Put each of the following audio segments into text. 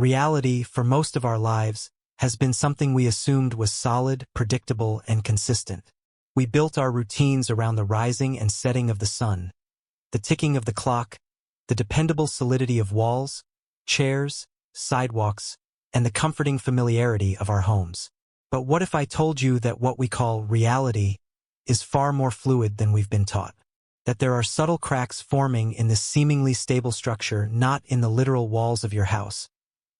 Reality, for most of our lives, has been something we assumed was solid, predictable, and consistent. We built our routines around the rising and setting of the sun, the ticking of the clock, the dependable solidity of walls, chairs, sidewalks, and the comforting familiarity of our homes. But what if I told you that what we call reality is far more fluid than we've been taught? That there are subtle cracks forming in this seemingly stable structure, not in the literal walls of your house,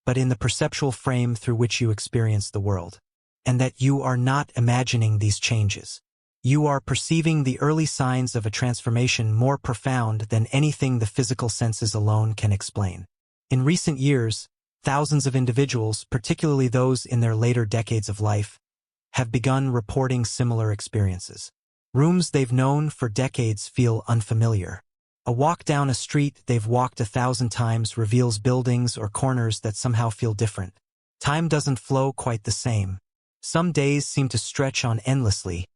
but in the perceptual frame through which you experience the world. And that you are not imagining these changes. You are perceiving the early signs of a transformation more profound than anything the physical senses alone can explain. In recent years, thousands of individuals, particularly those in their later decades of life, have begun reporting similar experiences. Rooms they've known for decades feel unfamiliar. A walk down a street they've walked 1,000 times reveals buildings or corners that somehow feel different. Time doesn't flow quite the same. Some days seem to stretch on endlessly,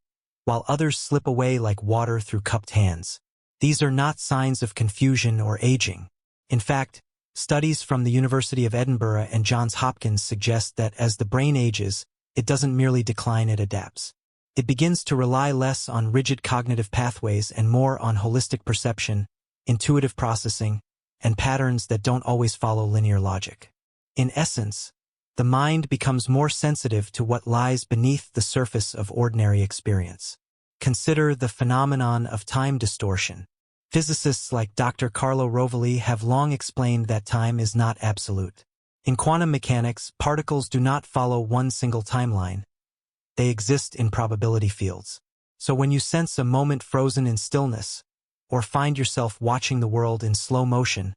while others slip away like water through cupped hands. These are not signs of confusion or aging. In fact, studies from the University of Edinburgh and Johns Hopkins suggest that as the brain ages, it doesn't merely decline, it adapts. It begins to rely less on rigid cognitive pathways and more on holistic perception, intuitive processing, and patterns that don't always follow linear logic. In essence, the mind becomes more sensitive to what lies beneath the surface of ordinary experience. Consider the phenomenon of time distortion. Physicists like Dr. Carlo Rovelli have long explained that time is not absolute. In quantum mechanics, particles do not follow one single timeline. They exist in probability fields. So when you sense a moment frozen in stillness, or find yourself watching the world in slow motion,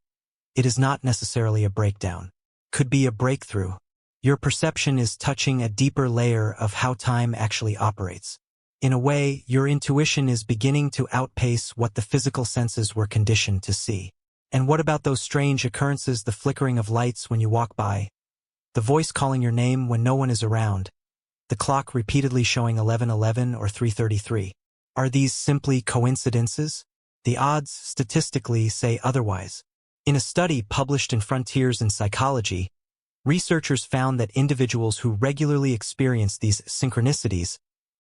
it is not necessarily a breakdown. Could be a breakthrough. Your perception is touching a deeper layer of how time actually operates. In a way, your intuition is beginning to outpace what the physical senses were conditioned to see. And what about those strange occurrences, the flickering of lights when you walk by, the voice calling your name when no one is around, the clock repeatedly showing 11:11 or 3:33? Are these simply coincidences? The odds, statistically, say otherwise. In a study published in Frontiers in Psychology, researchers found that individuals who regularly experience these synchronicities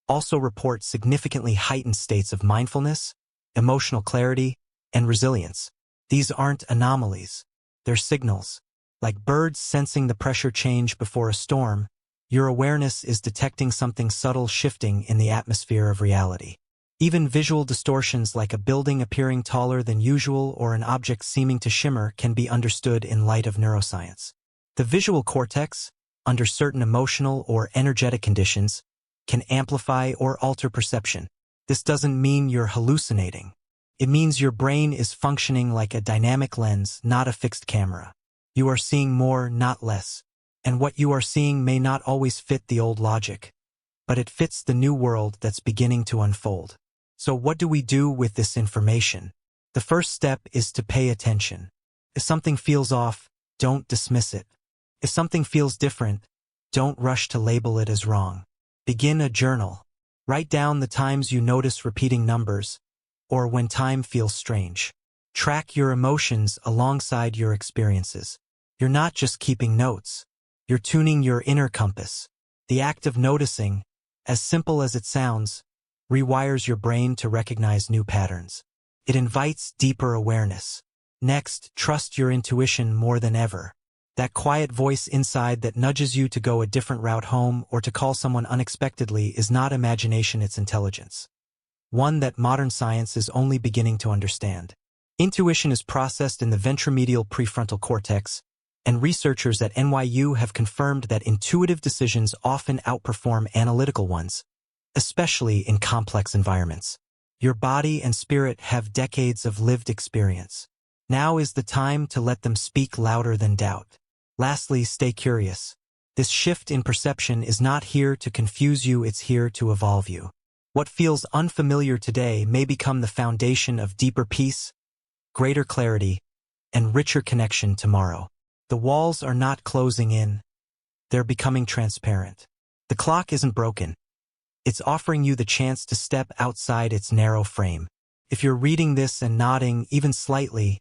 also report significantly heightened states of mindfulness, emotional clarity, and resilience. These aren't anomalies. They're signals. Like birds sensing the pressure change before a storm, your awareness is detecting something subtle shifting in the atmosphere of reality. Even visual distortions like a building appearing taller than usual or an object seeming to shimmer can be understood in light of neuroscience. The visual cortex, under certain emotional or energetic conditions, can amplify or alter perception. This doesn't mean you're hallucinating. It means your brain is functioning like a dynamic lens, not a fixed camera. You are seeing more, not less. And what you are seeing may not always fit the old logic, but it fits the new world that's beginning to unfold. So what do we do with this information? The first step is to pay attention. If something feels off, don't dismiss it. If something feels different, don't rush to label it as wrong. Begin a journal. Write down the times you notice repeating numbers, or when time feels strange. Track your emotions alongside your experiences. You're not just keeping notes. You're tuning your inner compass. The act of noticing, as simple as it sounds, rewires your brain to recognize new patterns. It invites deeper awareness. Next, trust your intuition more than ever. That quiet voice inside that nudges you to go a different route home or to call someone unexpectedly is not imagination, it's intelligence. One that modern science is only beginning to understand. Intuition is processed in the ventromedial prefrontal cortex, and researchers at NYU have confirmed that intuitive decisions often outperform analytical ones, especially in complex environments. Your body and spirit have decades of lived experience. Now is the time to let them speak louder than doubt. Lastly, stay curious. This shift in perception is not here to confuse you, it's here to evolve you. What feels unfamiliar today may become the foundation of deeper peace, greater clarity, and richer connection tomorrow. The walls are not closing in. They're becoming transparent. The clock isn't broken. It's offering you the chance to step outside its narrow frame. If you're reading this and nodding, even slightly,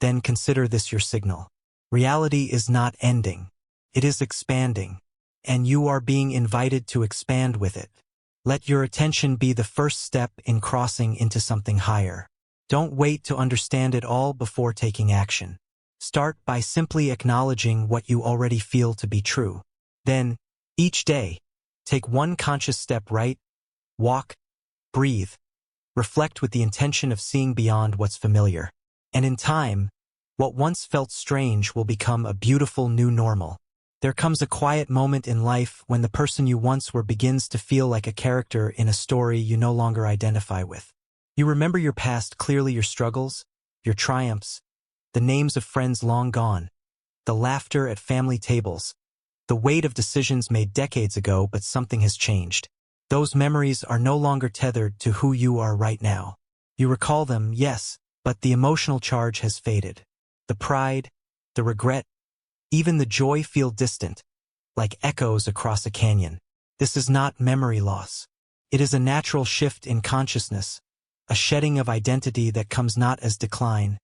then consider this your signal. Reality is not ending. It is expanding, and you are being invited to expand with it. Let your attention be the first step in crossing into something higher. Don't wait to understand it all before taking action. Start by simply acknowledging what you already feel to be true. Then, each day, take one conscious step right, walk, breathe, reflect with the intention of seeing beyond what's familiar. And in time, what once felt strange will become a beautiful new normal. There comes a quiet moment in life when the person you once were begins to feel like a character in a story you no longer identify with. You remember your past clearly, your struggles, your triumphs, the names of friends long gone, the laughter at family tables, the weight of decisions made decades ago, but something has changed. Those memories are no longer tethered to who you are right now. You recall them, yes, but the emotional charge has faded. The pride, the regret, even the joy feel distant, like echoes across a canyon. This is not memory loss. It is a natural shift in consciousness, a shedding of identity that comes not as decline,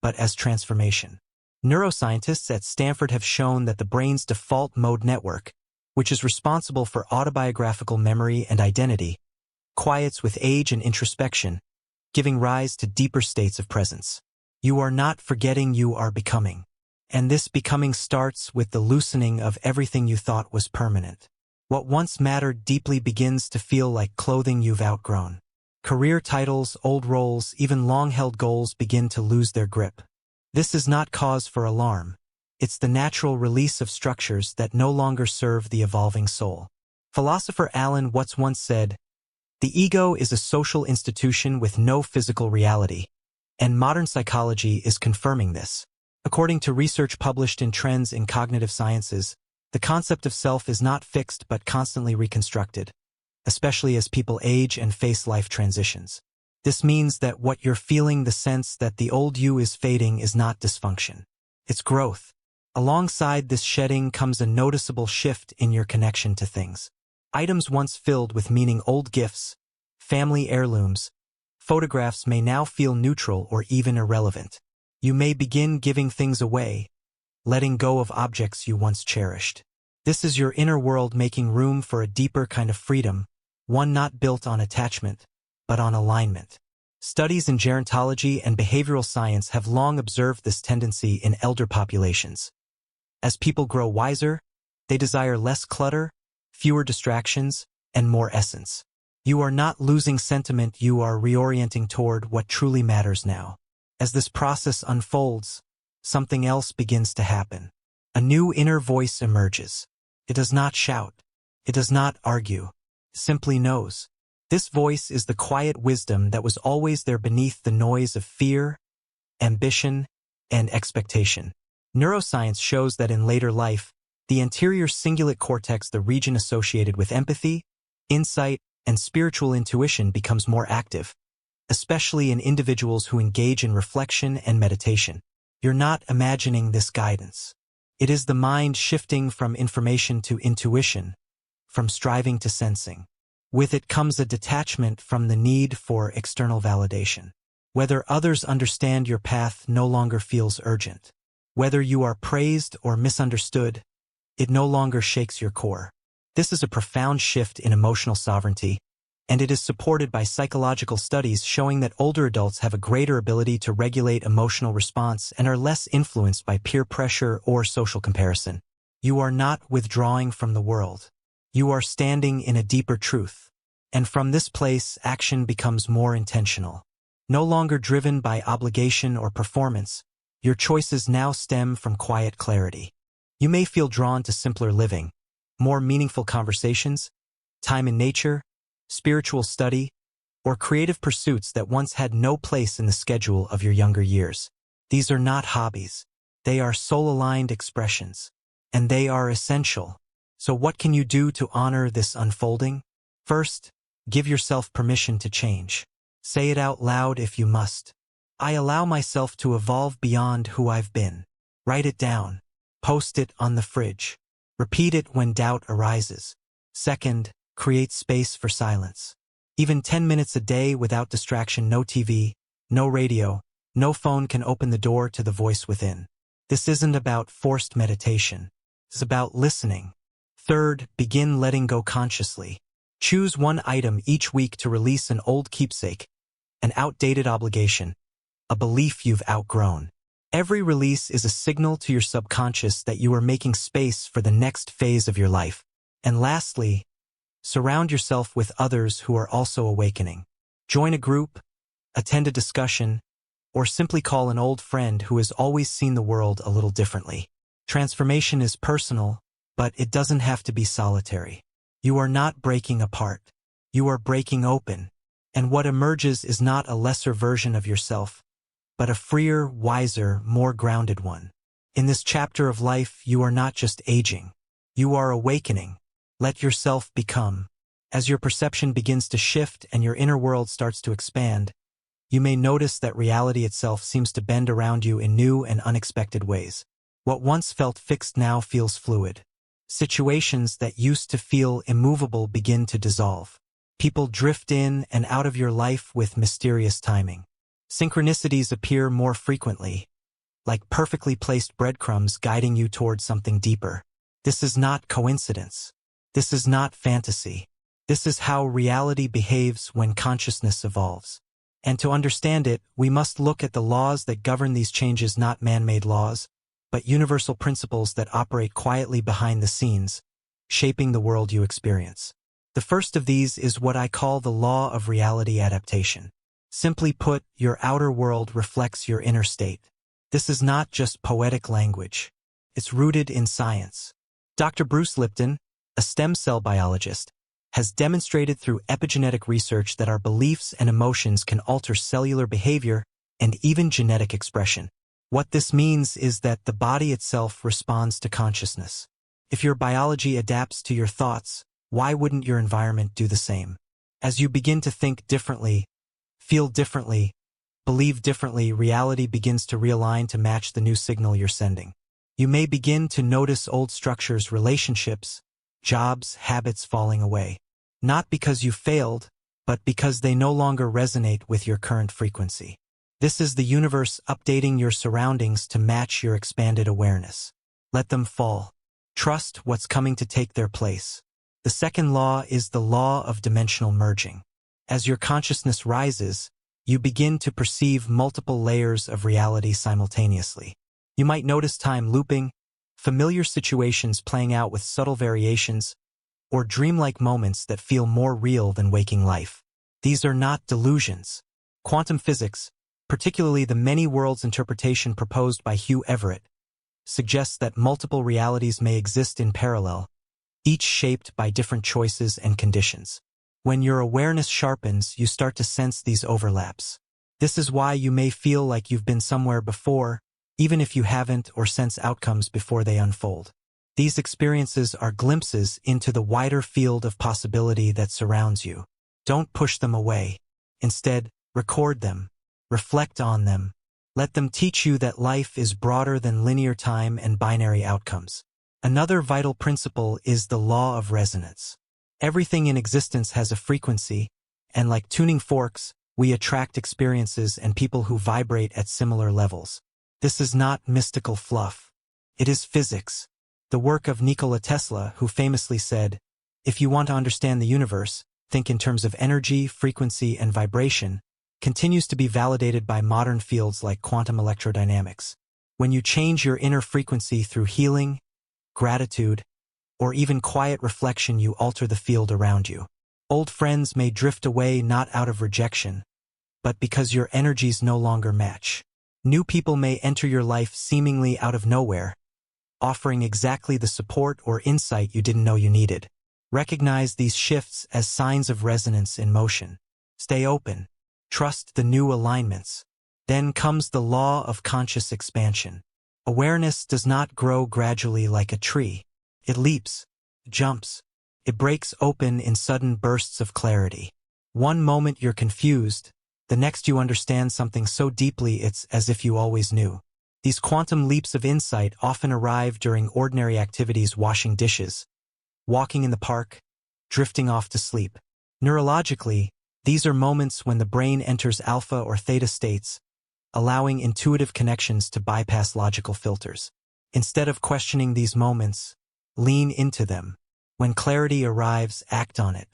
but as transformation. Neuroscientists at Stanford have shown that the brain's default mode network, which is responsible for autobiographical memory and identity, quiets with age and introspection, giving rise to deeper states of presence. You are not forgetting, you are becoming. And this becoming starts with the loosening of everything you thought was permanent. What once mattered deeply begins to feel like clothing you've outgrown. Career titles, old roles, even long-held goals begin to lose their grip. This is not cause for alarm. It's the natural release of structures that no longer serve the evolving soul. Philosopher Alan Watts once said, "The ego is a social institution with no physical reality," and modern psychology is confirming this. According to research published in Trends in Cognitive Sciences, the concept of self is not fixed but constantly reconstructed, especially as people age and face life transitions. This means that what you're feeling, the sense that the old you is fading, is not dysfunction. It's growth. Alongside this shedding comes a noticeable shift in your connection to things. Items once filled with meaning, old gifts, family heirlooms, photographs, may now feel neutral or even irrelevant. You may begin giving things away, letting go of objects you once cherished. This is your inner world making room for a deeper kind of freedom, one not built on attachment, but on alignment. Studies in gerontology and behavioral science have long observed this tendency in elder populations. As people grow wiser, they desire less clutter, fewer distractions, and more essence. You are not losing sentiment, you are reorienting toward what truly matters now. As this process unfolds, something else begins to happen. A new inner voice emerges. It does not shout. It does not argue. It simply knows. This voice is the quiet wisdom that was always there beneath the noise of fear, ambition, and expectation. Neuroscience shows that in later life, the anterior cingulate cortex, the region associated with empathy, insight, and spiritual intuition, becomes more active, especially in individuals who engage in reflection and meditation. You're not imagining this guidance. It is the mind shifting from information to intuition, from striving to sensing. With it comes a detachment from the need for external validation. Whether others understand your path no longer feels urgent. Whether you are praised or misunderstood, it no longer shakes your core. This is a profound shift in emotional sovereignty, and it is supported by psychological studies showing that older adults have a greater ability to regulate emotional response and are less influenced by peer pressure or social comparison. You are not withdrawing from the world. You are standing in a deeper truth. And from this place, action becomes more intentional. No longer driven by obligation or performance, your choices now stem from quiet clarity. You may feel drawn to simpler living, more meaningful conversations, time in nature, spiritual study, or creative pursuits that once had no place in the schedule of your younger years. These are not hobbies. They are soul-aligned expressions, and they are essential. So what can you do to honor this unfolding? First, give yourself permission to change. Say it out loud if you must. I allow myself to evolve beyond who I've been. Write it down. Post it on the fridge. Repeat it when doubt arises. Second, create space for silence. Even 10 minutes a day without distraction, no TV, no radio, no phone, can open the door to the voice within. This isn't about forced meditation. It's about listening. Third, begin letting go consciously. Choose one item each week to release an old keepsake, an outdated obligation, a belief you've outgrown. Every release is a signal to your subconscious that you are making space for the next phase of your life. And lastly, surround yourself with others who are also awakening. Join a group, attend a discussion, or simply call an old friend who has always seen the world a little differently. Transformation is personal, but it doesn't have to be solitary. You are not breaking apart. You are breaking open. And what emerges is not a lesser version of yourself, but a freer, wiser, more grounded one. In this chapter of life, you are not just aging. You are awakening. Let yourself become. As your perception begins to shift and your inner world starts to expand, you may notice that reality itself seems to bend around you in new and unexpected ways. What once felt fixed now feels fluid. Situations that used to feel immovable begin to dissolve. People drift in and out of your life with mysterious timing. Synchronicities appear more frequently, like perfectly placed breadcrumbs guiding you toward something deeper. This is not coincidence. This is not fantasy. This is how reality behaves when consciousness evolves. And to understand it, we must look at the laws that govern these changes, not man-made laws, but universal principles that operate quietly behind the scenes, shaping the world you experience. The first of these is what I call the law of reality adaptation. Simply put, your outer world reflects your inner state. This is not just poetic language. It's rooted in science. Dr. Bruce Lipton, a stem cell biologist, has demonstrated through epigenetic research that our beliefs and emotions can alter cellular behavior and even genetic expression. What this means is that the body itself responds to consciousness. If your biology adapts to your thoughts, why wouldn't your environment do the same? As you begin to think differently, feel differently, believe differently, reality begins to realign to match the new signal you're sending. You may begin to notice old structures, relationships, jobs, habits falling away. Not because you failed, but because they no longer resonate with your current frequency. This is the universe updating your surroundings to match your expanded awareness. Let them fall. Trust what's coming to take their place. The second law is the law of dimensional merging. As your consciousness rises, you begin to perceive multiple layers of reality simultaneously. You might notice time looping, familiar situations playing out with subtle variations, or dreamlike moments that feel more real than waking life. These are not delusions. Quantum physics, particularly the many worlds interpretation proposed by Hugh Everett, suggests that multiple realities may exist in parallel, each shaped by different choices and conditions. When your awareness sharpens, you start to sense these overlaps. This is why you may feel like you've been somewhere before, even if you haven't, or sense outcomes before they unfold. These experiences are glimpses into the wider field of possibility that surrounds you. Don't push them away. Instead, record them. Reflect on them. Let them teach you that life is broader than linear time and binary outcomes. Another vital principle is the law of resonance. Everything in existence has a frequency, and like tuning forks, we attract experiences and people who vibrate at similar levels. This is not mystical fluff. It is physics. The work of Nikola Tesla, who famously said, "If you want to understand the universe, think in terms of energy, frequency, and vibration," continues to be validated by modern fields like quantum electrodynamics. When you change your inner frequency through healing, gratitude, or even quiet reflection, you alter the field around you. Old friends may drift away not out of rejection, but because your energies no longer match. New people may enter your life seemingly out of nowhere, offering exactly the support or insight you didn't know you needed. Recognize these shifts as signs of resonance in motion. Stay open. Trust the new alignments. Then comes the law of conscious expansion. Awareness does not grow gradually like a tree. It leaps, jumps. It breaks open in sudden bursts of clarity. One moment you're confused, the next you understand something so deeply it's as if you always knew. These quantum leaps of insight often arrive during ordinary activities: washing dishes, walking in the park, drifting off to sleep. Neurologically, these are moments when the brain enters alpha or theta states, allowing intuitive connections to bypass logical filters. Instead of questioning these moments, lean into them. When clarity arrives, act on it.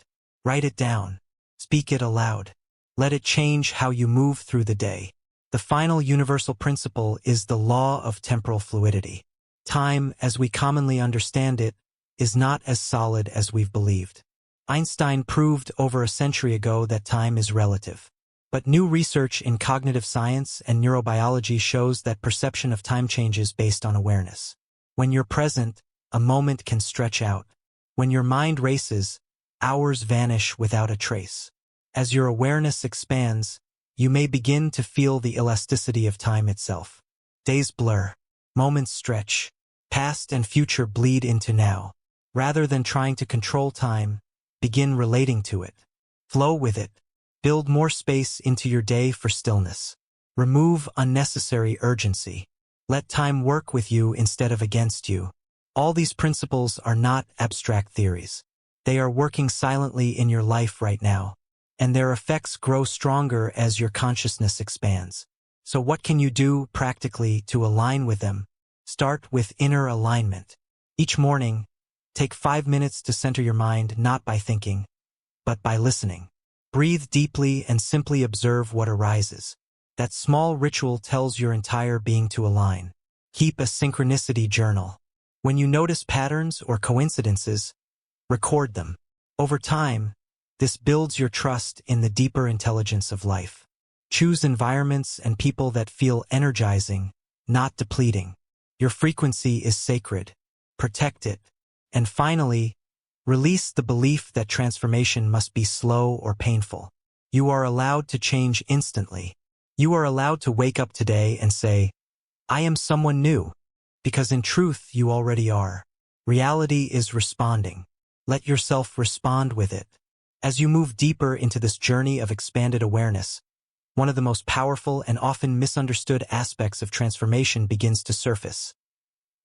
Write it down. Speak it aloud. Let it change how you move through the day. The final universal principle is the law of temporal fluidity. Time, as we commonly understand it, is not as solid as we've believed. Einstein proved over a century ago that time is relative. But new research in cognitive science and neurobiology shows that perception of time changes based on awareness. When you're present, a moment can stretch out. When your mind races, hours vanish without a trace. As your awareness expands, you may begin to feel the elasticity of time itself. Days blur, moments stretch, past and future bleed into now. Rather than trying to control time, begin relating to it. Flow with it. Build more space into your day for stillness. Remove unnecessary urgency. Let time work with you instead of against you. All these principles are not abstract theories. They are working silently in your life right now, and their effects grow stronger as your consciousness expands. So what can you do practically to align with them? Start with inner alignment. Each morning, take 5 minutes to center your mind not by thinking, but by listening. Breathe deeply and simply observe what arises. That small ritual tells your entire being to align. Keep a synchronicity journal. When you notice patterns or coincidences, record them. Over time, this builds your trust in the deeper intelligence of life. Choose environments and people that feel energizing, not depleting. Your frequency is sacred. Protect it. And finally, release the belief that transformation must be slow or painful. You are allowed to change instantly. You are allowed to wake up today and say, I am someone new, because in truth you already are. Reality is responding. Let yourself respond with it. As you move deeper into this journey of expanded awareness, one of the most powerful and often misunderstood aspects of transformation begins to surface.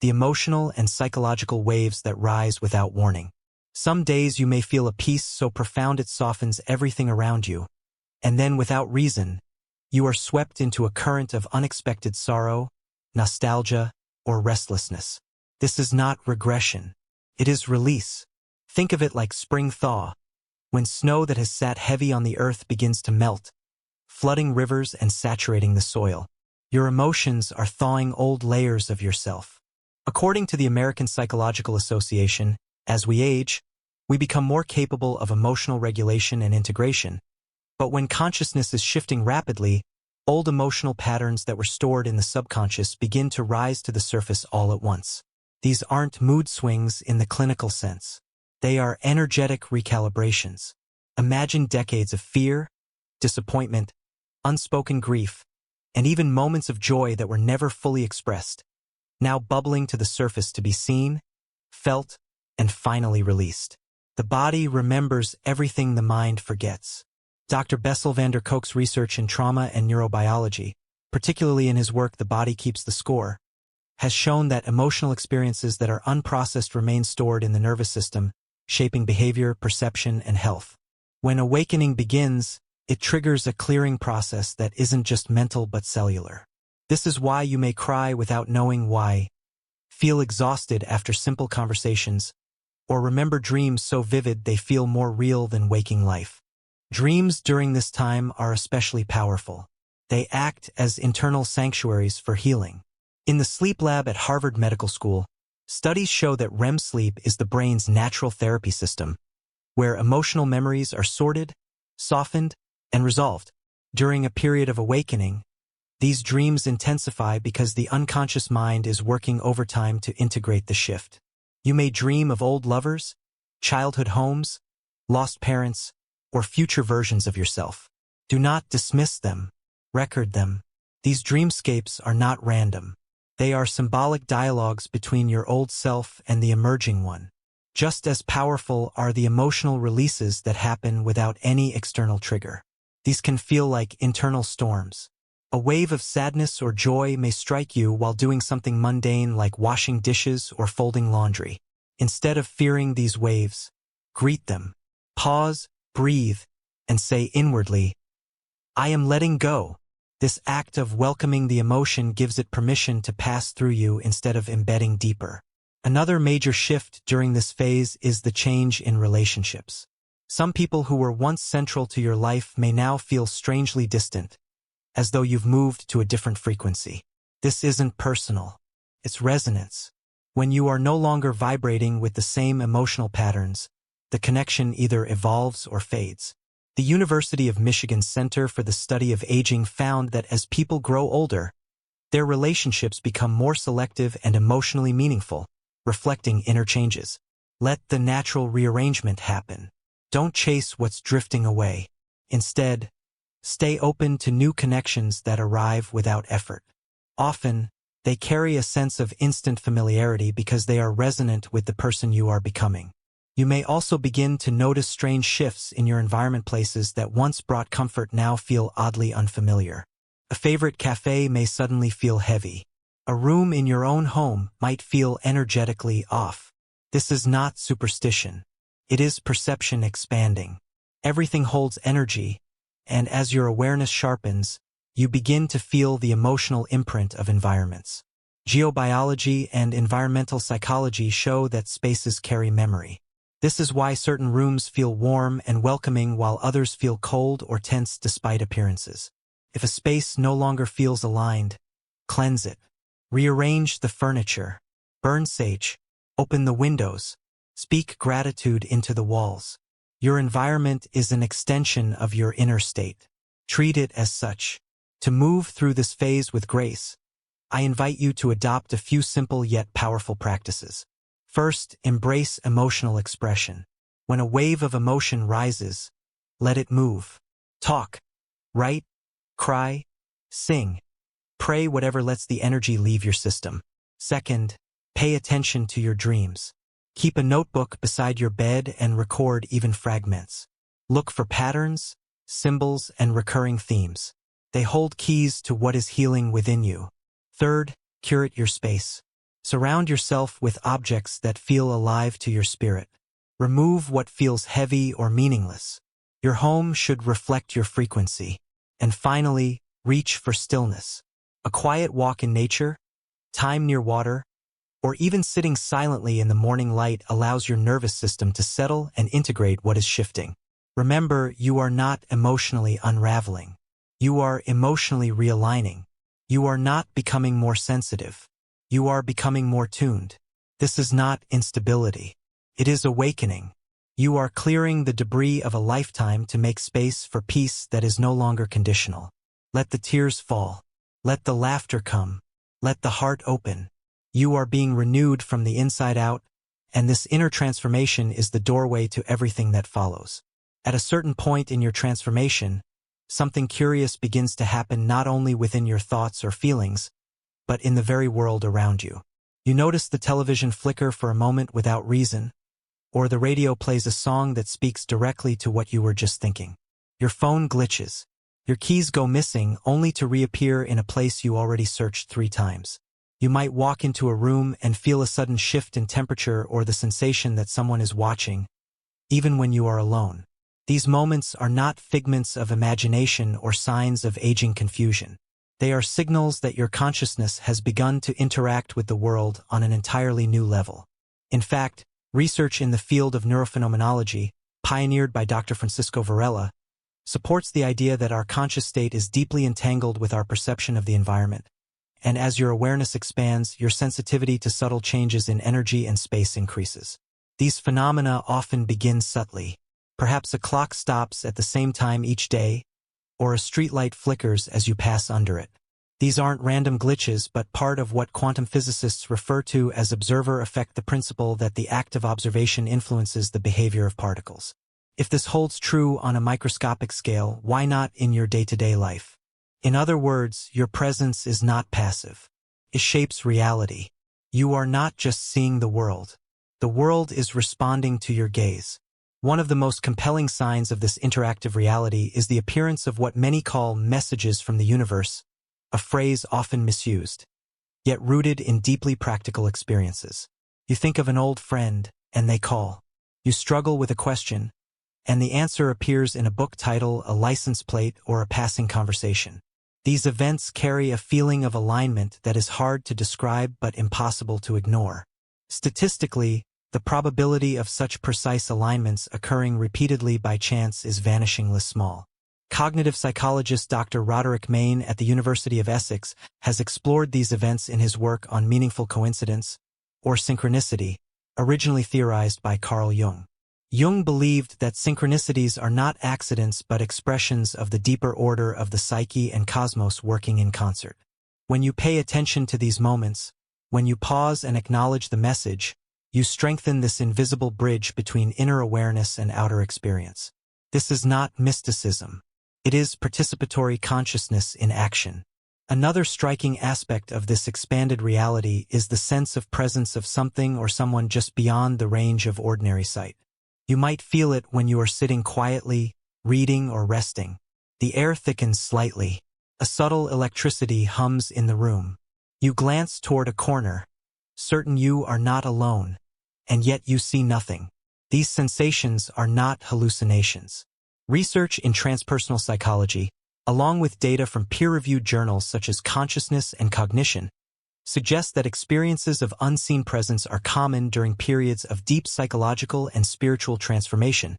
The emotional and psychological waves that rise without warning. Some days you may feel a peace so profound it softens everything around you, and then without reason, you are swept into a current of unexpected sorrow, nostalgia, or restlessness. This is not regression. It is release. Think of it like spring thaw, when snow that has sat heavy on the earth begins to melt, flooding rivers and saturating the soil. Your emotions are thawing old layers of yourself. According to the American Psychological Association, as we age, we become more capable of emotional regulation and integration. But when consciousness is shifting rapidly, old emotional patterns that were stored in the subconscious begin to rise to the surface all at once. These aren't mood swings in the clinical sense. They are energetic recalibrations. Imagine decades of fear, disappointment, unspoken grief, and even moments of joy that were never fully expressed, now bubbling to the surface to be seen, felt, and finally released. The body remembers everything the mind forgets. Dr. Bessel van der Kolk's research in trauma and neurobiology, particularly in his work The Body Keeps the Score, has shown that emotional experiences that are unprocessed remain stored in the nervous system, shaping behavior, perception, and health. When awakening begins, it triggers a clearing process that isn't just mental but cellular. This is why you may cry without knowing why, feel exhausted after simple conversations, or remember dreams so vivid they feel more real than waking life. Dreams during this time are especially powerful. They act as internal sanctuaries for healing. In the sleep lab at Harvard Medical School, studies show that REM sleep is the brain's natural therapy system, where emotional memories are sorted, softened, and resolved. During a period of awakening, these dreams intensify because the unconscious mind is working overtime to integrate the shift. You may dream of old lovers, childhood homes, lost parents, or future versions of yourself. Do not dismiss them. Record them. These dreamscapes are not random. They are symbolic dialogues between your old self and the emerging one. Just as powerful are the emotional releases that happen without any external trigger. These can feel like internal storms. A wave of sadness or joy may strike you while doing something mundane like washing dishes or folding laundry. Instead of fearing these waves, greet them. Pause, breathe, and say inwardly, I am letting go. This act of welcoming the emotion gives it permission to pass through you instead of embedding deeper. Another major shift during this phase is the change in relationships. Some people who were once central to your life may now feel strangely distant, as though you've moved to a different frequency. This isn't personal. It's resonance. When you are no longer vibrating with the same emotional patterns, the connection either evolves or fades. The University of Michigan Center for the Study of Aging found that as people grow older, their relationships become more selective and emotionally meaningful, reflecting inner changes. Let the natural rearrangement happen. Don't chase what's drifting away. Instead, stay open to new connections that arrive without effort. Often, they carry a sense of instant familiarity because they are resonant with the person you are becoming. You may also begin to notice strange shifts in your environment. Places that once brought comfort now feel oddly unfamiliar. A favorite cafe may suddenly feel heavy. A room in your own home might feel energetically off. This is not superstition. It is perception expanding. Everything holds energy, and as your awareness sharpens, you begin to feel the emotional imprint of environments. Geobiology and environmental psychology show that spaces carry memory. This is why certain rooms feel warm and welcoming while others feel cold or tense despite appearances. If a space no longer feels aligned, cleanse it. Rearrange the furniture. Burn sage. Open the windows. Speak gratitude into the walls. Your environment is an extension of your inner state. Treat it as such. To move through this phase with grace, I invite you to adopt a few simple yet powerful practices. First, embrace emotional expression. When a wave of emotion rises, let it move. Talk, write, cry, sing, pray, whatever lets the energy leave your system. Second, pay attention to your dreams. Keep a notebook beside your bed and record even fragments. Look for patterns, symbols, and recurring themes. They hold keys to what is healing within you. Third, curate your space. Surround yourself with objects that feel alive to your spirit. Remove what feels heavy or meaningless. Your home should reflect your frequency. And finally, reach for stillness. A quiet walk in nature, time near water, or even sitting silently in the morning light allows your nervous system to settle and integrate what is shifting. Remember, you are not emotionally unraveling. You are emotionally realigning. You are not becoming more sensitive. You are becoming more tuned. This is not instability. It is awakening. You are clearing the debris of a lifetime to make space for peace that is no longer conditional. Let the tears fall. Let the laughter come. Let the heart open. You are being renewed from the inside out, and this inner transformation is the doorway to everything that follows. At a certain point in your transformation, something curious begins to happen not only within your thoughts or feelings, but in the very world around you. You notice the television flicker for a moment without reason, or the radio plays a song that speaks directly to what you were just thinking. Your phone glitches. Your keys go missing only to reappear in a place you already searched 3 times. You might walk into a room and feel a sudden shift in temperature or the sensation that someone is watching, even when you are alone. These moments are not figments of imagination or signs of aging confusion. They are signals that your consciousness has begun to interact with the world on an entirely new level. In fact, research in the field of neurophenomenology, pioneered by Dr. Francisco Varela, supports the idea that our conscious state is deeply entangled with our perception of the environment. And as your awareness expands, your sensitivity to subtle changes in energy and space increases. These phenomena often begin subtly. Perhaps a clock stops at the same time each day, or a streetlight flickers as you pass under it. These aren't random glitches, but part of what quantum physicists refer to as observer effect, the principle that the act of observation influences the behavior of particles. If this holds true on a microscopic scale, why not in your day-to-day life? In other words, your presence is not passive. It shapes reality. You are not just seeing the world. The world is responding to your gaze. One of the most compelling signs of this interactive reality is the appearance of what many call messages from the universe, a phrase often misused, yet rooted in deeply practical experiences. You think of an old friend, and they call. You struggle with a question, and the answer appears in a book title, a license plate, or a passing conversation. These events carry a feeling of alignment that is hard to describe but impossible to ignore. Statistically, the probability of such precise alignments occurring repeatedly by chance is vanishingly small. Cognitive psychologist Dr. Roderick Mayne at the University of Essex has explored these events in his work on meaningful coincidence, or synchronicity, originally theorized by Carl Jung. Jung believed that synchronicities are not accidents but expressions of the deeper order of the psyche and cosmos working in concert. When you pay attention to these moments, when you pause and acknowledge the message, you strengthen this invisible bridge between inner awareness and outer experience. This is not mysticism. It is participatory consciousness in action. Another striking aspect of this expanded reality is the sense of presence of something or someone just beyond the range of ordinary sight. You might feel it when you are sitting quietly, reading or resting. The air thickens slightly. A subtle electricity hums in the room. You glance toward a corner, certain you are not alone, and yet you see nothing. These sensations are not hallucinations. Research in transpersonal psychology, along with data from peer-reviewed journals such as Consciousness and Cognition, suggests that experiences of unseen presence are common during periods of deep psychological and spiritual transformation,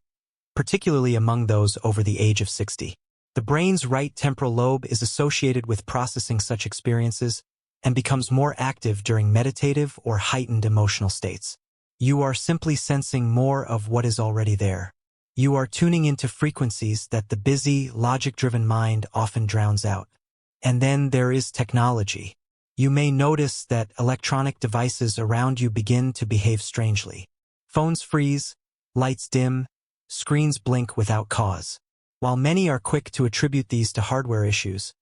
particularly among those over the age of 60. The brain's right temporal lobe is associated with processing such experiences and becomes more active during meditative or heightened emotional states. You are simply sensing more of what is already there. You are tuning into frequencies that the busy, logic-driven mind often drowns out. And then there is technology. You may notice that electronic devices around you begin to behave strangely. Phones freeze, lights dim, screens blink without cause. While many are quick to attribute these to hardware issues,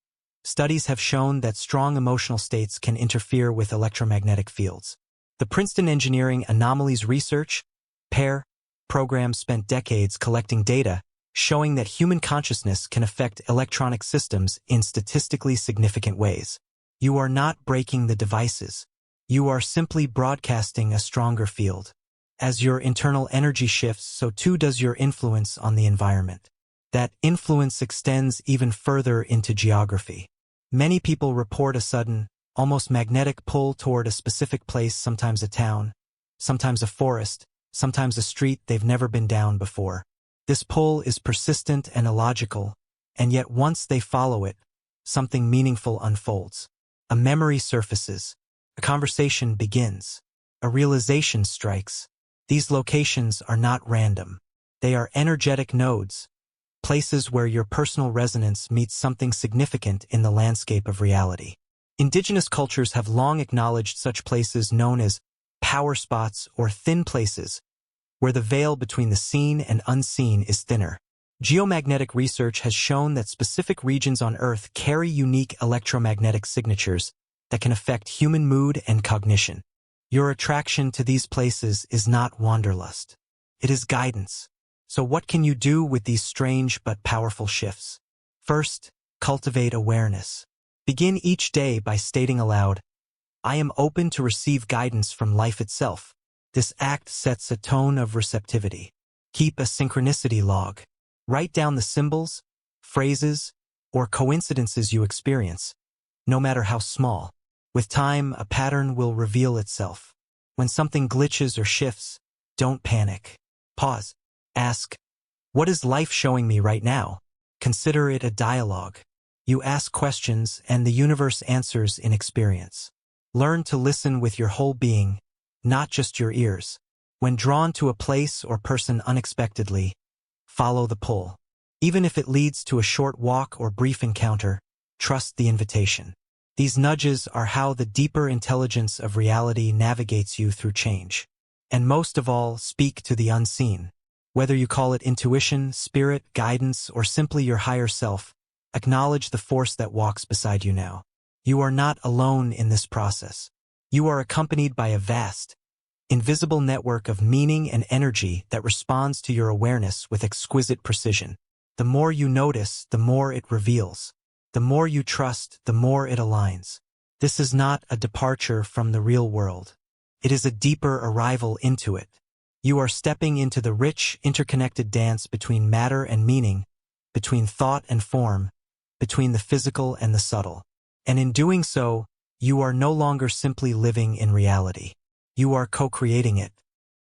studies have shown that strong emotional states can interfere with electromagnetic fields. The Princeton Engineering Anomalies Research, PAIR, program spent decades collecting data showing that human consciousness can affect electronic systems in statistically significant ways. You are not breaking the devices. You are simply broadcasting a stronger field. As your internal energy shifts, so too does your influence on the environment. That influence extends even further into geography. Many people report a sudden, almost magnetic pull toward a specific place, sometimes a town, sometimes a forest, sometimes a street they've never been down before. This pull is persistent and illogical, and yet once they follow it, something meaningful unfolds. A memory surfaces. A conversation begins. A realization strikes. These locations are not random. They are energetic nodes, places where your personal resonance meets something significant in the landscape of reality. Indigenous cultures have long acknowledged such places known as power spots or thin places, where the veil between the seen and unseen is thinner. Geomagnetic research has shown that specific regions on Earth carry unique electromagnetic signatures that can affect human mood and cognition. Your attraction to these places is not wanderlust. It is guidance. So what can you do with these strange but powerful shifts? First, cultivate awareness. Begin each day by stating aloud, "I am open to receive guidance from life itself." This act sets a tone of receptivity. Keep a synchronicity log. Write down the symbols, phrases, or coincidences you experience, no matter how small. With time, a pattern will reveal itself. When something glitches or shifts, don't panic. Pause. Ask, what is life showing me right now? Consider it a dialogue. You ask questions and the universe answers in experience. Learn to listen with your whole being, not just your ears. When drawn to a place or person unexpectedly, follow the pull. Even if it leads to a short walk or brief encounter, trust the invitation. These nudges are how the deeper intelligence of reality navigates you through change. And most of all, speak to the unseen. Whether you call it intuition, spirit, guidance, or simply your higher self, acknowledge the force that walks beside you now. You are not alone in this process. You are accompanied by a vast, invisible network of meaning and energy that responds to your awareness with exquisite precision. The more you notice, the more it reveals. The more you trust, the more it aligns. This is not a departure from the real world. It is a deeper arrival into it. You are stepping into the rich, interconnected dance between matter and meaning, between thought and form, between the physical and the subtle. And in doing so, you are no longer simply living in reality. You are co-creating it.